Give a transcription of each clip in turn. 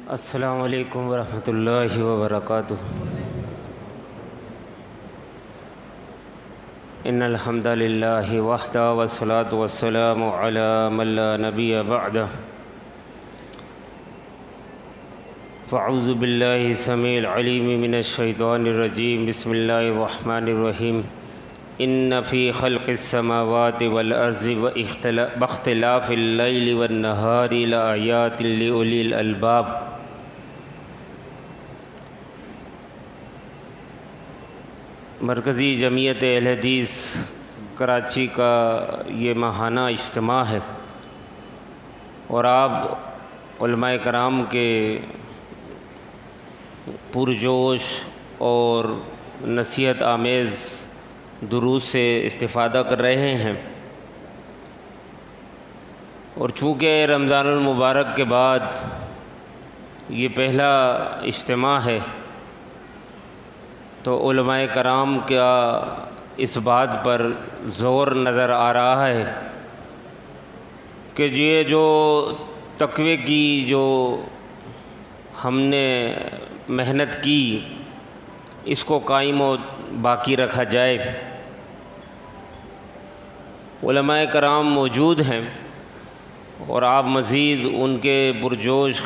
السلام علیکم ورحمۃ اللہ وبرکاتہ۔ ان الحمد للہ وحدہ والصلاۃ والسلام علی من لا نبی بعدہ۔ فاعوذ باللہ السمیع العلیم من الشیطان الرجیم، بسم اللہ الرحمن الرحیم۔ ان فی خلق السماوات والارض واختلاف اللیل والنہار لآیات لأولی الالباب۔ مرکزی جمعیت اہل حدیث کراچی کا یہ ماہانہ اجتماع ہے، اور آپ علماء کرام کے پرجوش اور نصیحت آمیز دروس سے استفادہ کر رہے ہیں، اور چونکہ رمضان المبارک کے بعد یہ پہلا اجتماع ہے، تو علماء کرام کا اس بات پر زور نظر آ رہا ہے کہ یہ جو تقوی کی جو ہم نے محنت کی، اس کو قائم و باقی رکھا جائے۔ علماء کرام موجود ہیں، اور آپ مزید ان کے پرجوش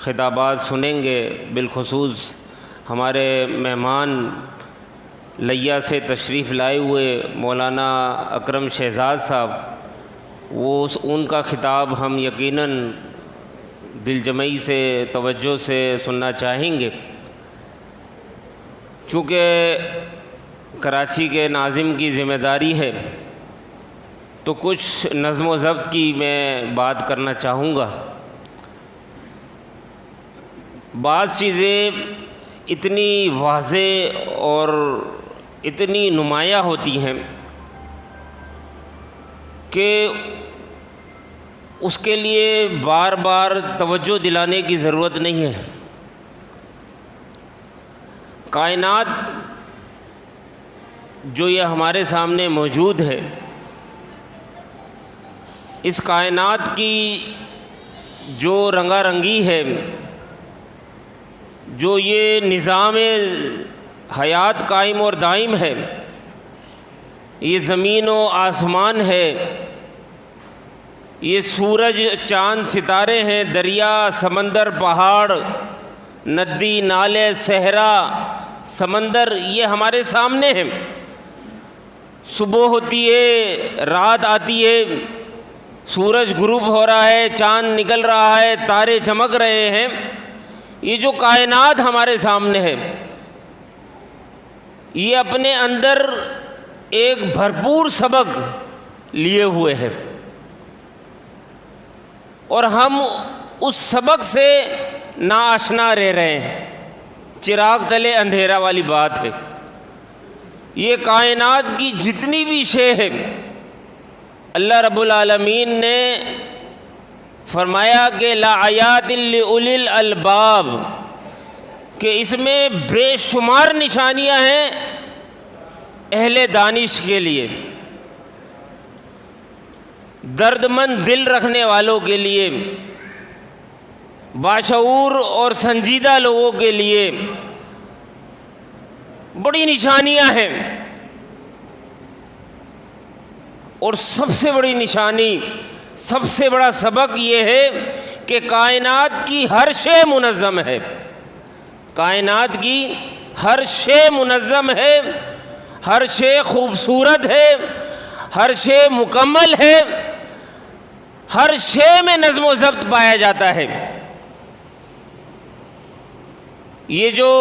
خطابات سنیں گے۔ بالخصوص ہمارے مہمان لیا سے تشریف لائے ہوئے مولانا اکرم شہزاد صاحب، ان کا خطاب ہم یقیناً دل جمعی سے توجہ سے سننا چاہیں گے۔ چونکہ کراچی کے ناظم کی ذمہ داری ہے، تو کچھ نظم و ضبط کی میں بات کرنا چاہوں گا۔ بعض چیزیں اتنی واضح اور اتنی نمایاں ہوتی ہیں کہ اس کے لیے بار بار توجہ دلانے کی ضرورت نہیں ہے۔ کائنات جو یہ ہمارے سامنے موجود ہے، اس کائنات کی جو رنگا رنگی ہے، جو یہ نظام حیات قائم اور دائم ہے، یہ زمین و آسمان ہے، یہ سورج چاند ستارے ہیں، دریا سمندر پہاڑ ندی نالے صحرا سمندر، یہ ہمارے سامنے ہیں۔ صبح ہوتی ہے، رات آتی ہے، سورج غروب ہو رہا ہے، چاند نکل رہا ہے، تارے چمک رہے ہیں۔ یہ جو کائنات ہمارے سامنے ہے، یہ اپنے اندر ایک بھرپور سبق لیے ہوئے ہے، اور ہم اس سبق سے ناآشنا رہ رہے ہیں۔ چراغ تلے اندھیرا والی بات ہے۔ یہ کائنات کی جتنی بھی شے ہے، اللہ رب العالمین نے فرمایا کہ لآیات لأولی الالباب، کہ اس میں بے شمار نشانیاں ہیں اہل دانش کے لیے، درد مند دل رکھنے والوں کے لیے، باشعور اور سنجیدہ لوگوں کے لیے بڑی نشانیاں ہیں۔ اور سب سے بڑی نشانی، سب سے بڑا سبق یہ ہے کہ کائنات کی ہر شے منظم ہے۔ کائنات کی ہر شے منظم ہے، ہر شے خوبصورت ہے، ہر شے مکمل ہے، ہر شے میں نظم و ضبط پایا جاتا ہے۔ یہ جو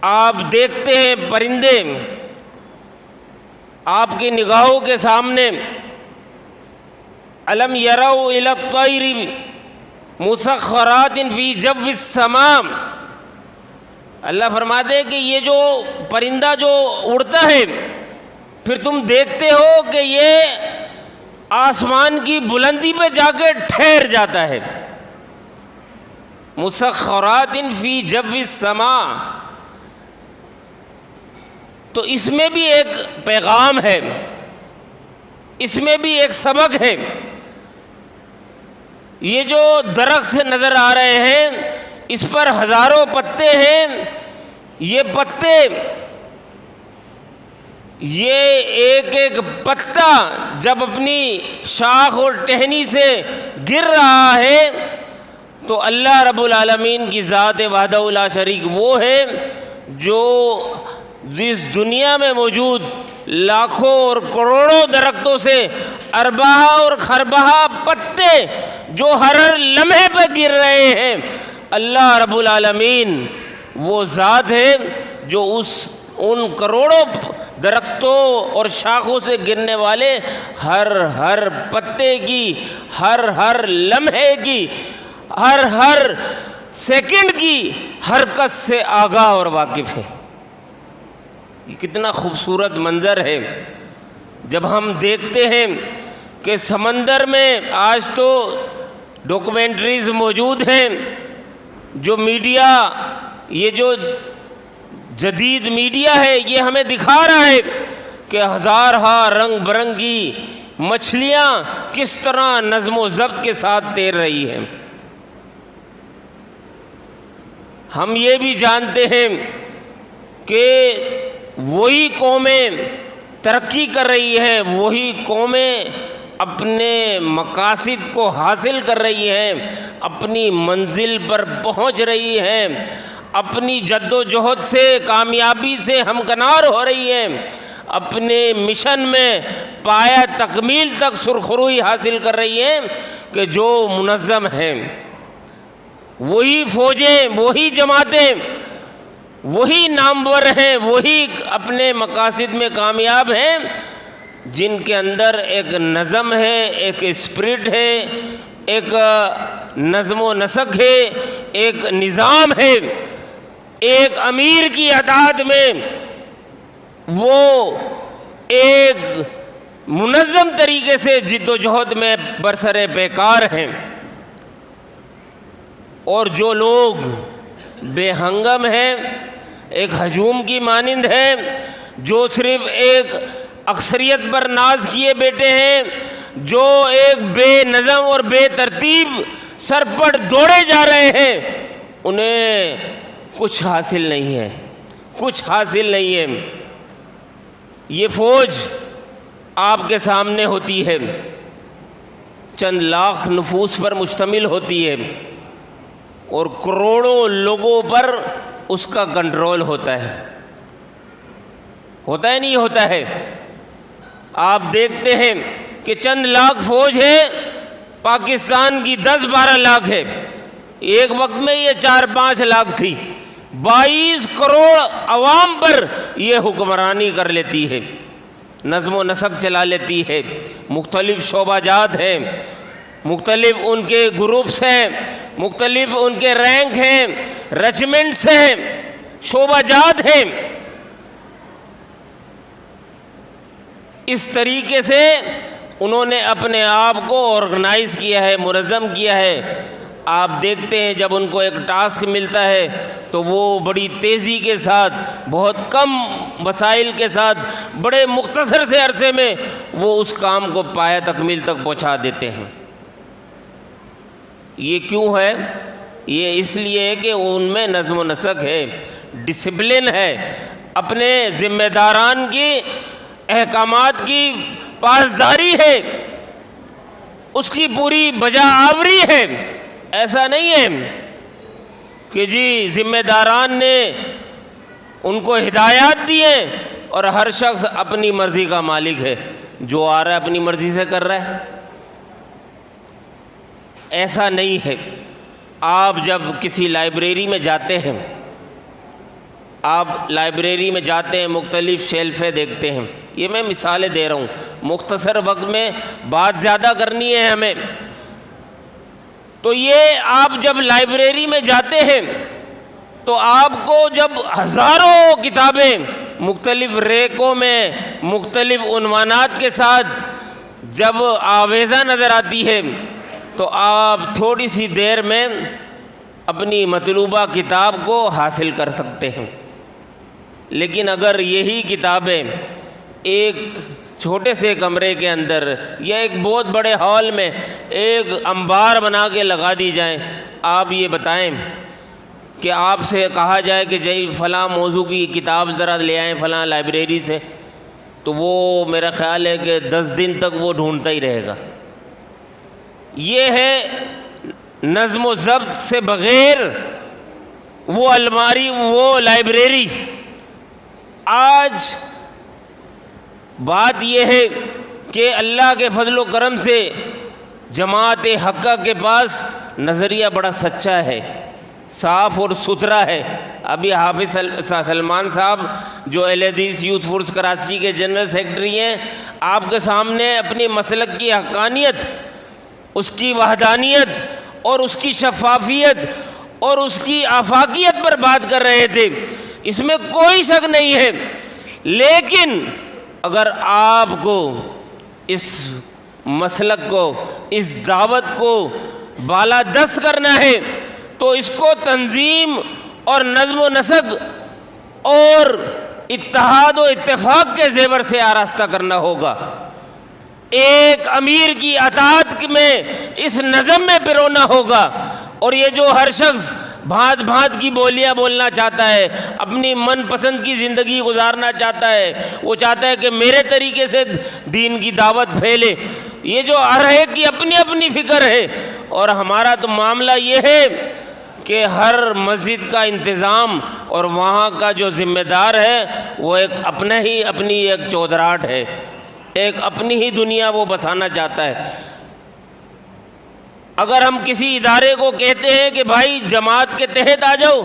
آپ دیکھتے ہیں پرندے آپ کی نگاہوں کے سامنے، الم یروا الی الطیر مسخرات فی جو السماء، اللہ فرماتے ہیں کہ یہ جو پرندہ جو اڑتا ہے، پھر تم دیکھتے ہو کہ یہ آسمان کی بلندی پہ جا کے ٹھہر جاتا ہے۔ مسخرات فی جو السماء، تو اس میں بھی ایک پیغام ہے، اس میں بھی ایک سبق ہے۔ یہ جو درخت نظر آ رہے ہیں، اس پر ہزاروں پتے ہیں، یہ پتے، یہ ایک ایک پتا جب اپنی شاخ اور ٹہنی سے گر رہا ہے تو اللہ رب العالمین کی ذات وحدہ لا شریک وہ ہے جو اس دنیا میں موجود لاکھوں اور کروڑوں درختوں سے ارباہ اور خرباہ پتے جو ہر لمحے پہ گر رہے ہیں، اللہ رب العالمین وہ ذات ہے جو ان کروڑوں درختوں اور شاخوں سے گرنے والے ہر پتے کی، ہر لمحے کی، ہر سیکنڈ کی حرکت سے آگاہ اور واقف ہے۔ یہ کتنا خوبصورت منظر ہے جب ہم دیکھتے ہیں کہ سمندر میں آج تو ڈاکومنٹریز موجود ہیں، جو میڈیا، یہ جو جدید میڈیا ہے یہ ہمیں دکھا رہا ہے کہ ہزارہا رنگ برنگی مچھلیاں کس طرح نظم و ضبط کے ساتھ تیر رہی ہیں۔ ہم یہ بھی جانتے ہیں کہ وہی قومیں ترقی کر رہی ہیں، وہی قومیں اپنے مقاصد کو حاصل کر رہی ہیں، اپنی منزل پر پہنچ رہی ہیں، اپنی جد و جہد سے کامیابی سے ہمکنار ہو رہی ہیں، اپنے مشن میں پایہ تکمیل تک سرخروئی حاصل کر رہی ہیں کہ جو منظم ہیں۔ وہی فوجیں، وہی جماعتیں، وہی نامور ہیں، وہی اپنے مقاصد میں کامیاب ہیں جن کے اندر ایک نظم ہے، ایک اسپرٹ ہے، ایک نظم و نسق ہے، ایک نظام ہے، ایک امیر کی اطاعت میں وہ ایک منظم طریقے سے جد و جہد میں برسر پیکار ہیں۔ اور جو لوگ بے ہنگم ہیں، ایک ہجوم کی مانند ہیں، جو صرف ایک اکثریت پر ناز کیے بیٹھے ہیں، جو ایک بے نظم اور بے ترتیب سر پر دوڑے جا رہے ہیں، انہیں کچھ حاصل نہیں ہے، کچھ حاصل نہیں ہے۔ یہ فوج آپ کے سامنے ہوتی ہے، چند لاکھ نفوس پر مشتمل ہوتی ہے اور کروڑوں لوگوں پر اس کا کنٹرول ہوتا ہے نہیں ہوتا ہے؟ آپ دیکھتے ہیں کہ چند لاکھ فوج ہے، پاکستان کی 10-12 لاکھ ہے، ایک وقت میں یہ 4-5 لاکھ تھی، 22 کروڑ عوام پر یہ حکمرانی کر لیتی ہے، نظم و نسق چلا لیتی ہے، مختلف شعبہ جات ہیں، مختلف ان کے گروپس ہیں، مختلف ان کے رینک ہیں، رجمنٹس ہیں، شعبہ جات ہیں۔ اس طریقے سے انہوں نے اپنے آپ کو آرگنائز کیا ہے، منظم کیا ہے۔ آپ دیکھتے ہیں جب ان کو ایک ٹاسک ملتا ہے تو وہ بڑی تیزی کے ساتھ، بہت کم وسائل کے ساتھ، بڑے مختصر سے عرصے میں وہ اس کام کو پایہ تکمیل تک پہنچا دیتے ہیں۔ یہ کیوں ہے؟ یہ اس لیے ہے کہ ان میں نظم و نسق ہے، ڈسپلن ہے، اپنے ذمہ داران کی احکامات کی پاسداری ہے، اس کی پوری بجا آوری ہے۔ ایسا نہیں ہے کہ جی ذمہ داران نے ان کو ہدایات دی ہیں اور ہر شخص اپنی مرضی کا مالک ہے، جو آ رہا ہے اپنی مرضی سے کر رہا ہے۔ ایسا نہیں ہے۔ آپ جب کسی لائبریری میں جاتے ہیں، آپ لائبریری میں جاتے ہیں، مختلف شیلفیں دیکھتے ہیں، یہ میں مثالیں دے رہا ہوں، مختصر وقت میں بات زیادہ کرنی ہے ہمیں۔ تو یہ آپ جب لائبریری میں جاتے ہیں تو آپ کو جب ہزاروں کتابیں مختلف ریکوں میں مختلف عنوانات کے ساتھ جب آویزہ نظر آتی ہے تو آپ تھوڑی سی دیر میں اپنی مطلوبہ کتاب کو حاصل کر سکتے ہیں۔ لیکن اگر یہی کتابیں ایک چھوٹے سے کمرے کے اندر یا ایک بہت بڑے ہال میں ایک انبار بنا کے لگا دی جائیں، آپ یہ بتائیں کہ آپ سے کہا جائے کہ جی فلاں موضوع کی کتاب ذرا لے آئیں فلاں لائبریری سے، تو وہ میرا خیال ہے کہ 10 دن تک وہ ڈھونڈتا ہی رہے گا۔ یہ ہے نظم و ضبط سے بغیر وہ الماری، وہ لائبریری۔ آج بات یہ ہے کہ اللہ کے فضل و کرم سے جماعت حقہ کے پاس نظریہ بڑا سچا ہے، صاف اور ستھرا ہے۔ ابھی حافظ سلمان صاحب جو اہل حدیث یوتھ فورس کراچی کے جنرل سیکرٹری ہیں، آپ کے سامنے اپنی مسلک کی حقانیت، اس کی وحدانیت اور اس کی شفافیت اور اس کی آفاقیت پر بات کر رہے تھے، اس میں کوئی شک نہیں ہے۔ لیکن اگر آپ کو اس مسلک کو، اس دعوت کو بالادست کرنا ہے تو اس کو تنظیم اور نظم و نسق اور اتحاد و اتفاق کے زیور سے آراستہ کرنا ہوگا۔ ایک امیر کی اطاعت میں اس نظم میں پرونا ہوگا، اور یہ جو ہر شخص بھانت بھانت کی بولیاں بولنا چاہتا ہے، اپنی من پسند کی زندگی گزارنا چاہتا ہے، وہ چاہتا ہے کہ میرے طریقے سے دین کی دعوت پھیلے، یہ جو ہر ایک کی اپنی اپنی فکر ہے۔ اور ہمارا تو معاملہ یہ ہے کہ ہر مسجد کا انتظام اور وہاں کا جو ذمہ دار ہے وہ ایک اپنی ایک چودراہٹ ہے، ایک اپنی ہی دنیا وہ بسانا چاہتا ہے۔ اگر ہم کسی ادارے کو کہتے ہیں کہ بھائی جماعت کے تحت آ جاؤ،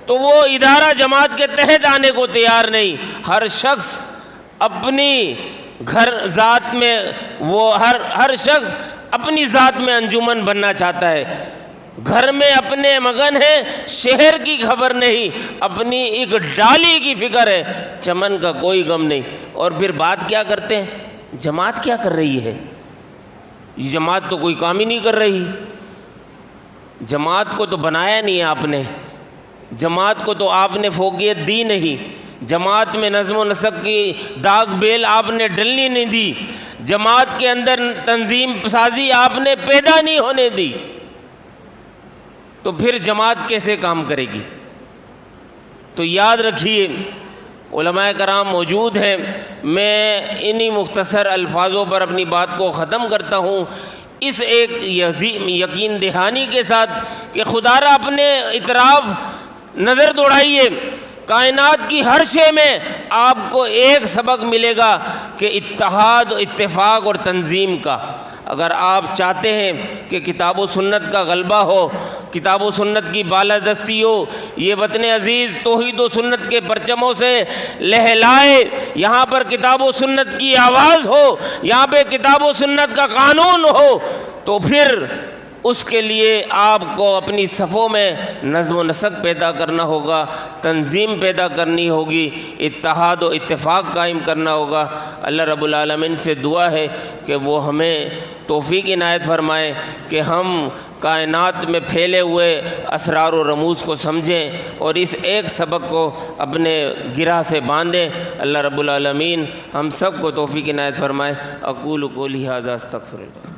تو وہ ادارہ جماعت کے تحت آنے کو تیار نہیں۔ ہر شخص اپنی گھر ذات میں، وہ ہر شخص اپنی ذات میں انجمن بننا چاہتا ہے، گھر میں اپنے مگن ہے، شہر کی خبر نہیں، اپنی ایک ڈالی کی فکر ہے، چمن کا کوئی غم نہیں۔ اور پھر بات کیا کرتے ہیں؟ جماعت کیا کر رہی ہے؟ جماعت تو کوئی کام ہی نہیں کر رہی، جماعت کو تو بنایا نہیں آپ نے، جماعت کو تو آپ نے فوقیت دی نہیں، جماعت میں نظم و نسق کی داغ بیل آپ نے ڈلنی نہیں دی، جماعت کے اندر تنظیم سازی آپ نے پیدا نہیں ہونے دی، تو پھر جماعت کیسے کام کرے گی؟ تو یاد رکھیے علماء کرام موجود ہیں۔ میں انہی مختصر الفاظوں پر اپنی بات کو ختم کرتا ہوں، اس ایک یقین دہانی کے ساتھ کہ خدا را اپنے اطراف نظر دوڑائیے، کائنات کی ہر شے میں آپ کو ایک سبق ملے گا کہ اتحاد، اتفاق اور تنظیم کا۔ اگر آپ چاہتے ہیں کہ کتاب و سنت کا غلبہ ہو، کتاب و سنت کی بالادستی ہو، یہ وطن عزیز توحید و سنت کے پرچموں سے لہلائے، یہاں پر کتاب و سنت کی آواز ہو، یہاں پہ کتاب و سنت کا قانون ہو، تو پھر اس کے لیے آپ کو اپنی صفوں میں نظم و نسق پیدا کرنا ہوگا، تنظیم پیدا کرنی ہوگی، اتحاد و اتفاق قائم کرنا ہوگا۔ اللہ رب العالمین سے دعا ہے کہ وہ ہمیں توفیق عنایت فرمائے کہ ہم کائنات میں پھیلے ہوئے اسرار و رموز کو سمجھیں اور اس ایک سبق کو اپنے گرہ سے باندھیں۔ اللہ رب العالمین ہم سب کو توفیق عنایت فرمائے۔ اقول قولی ھذا استغفر اللہ۔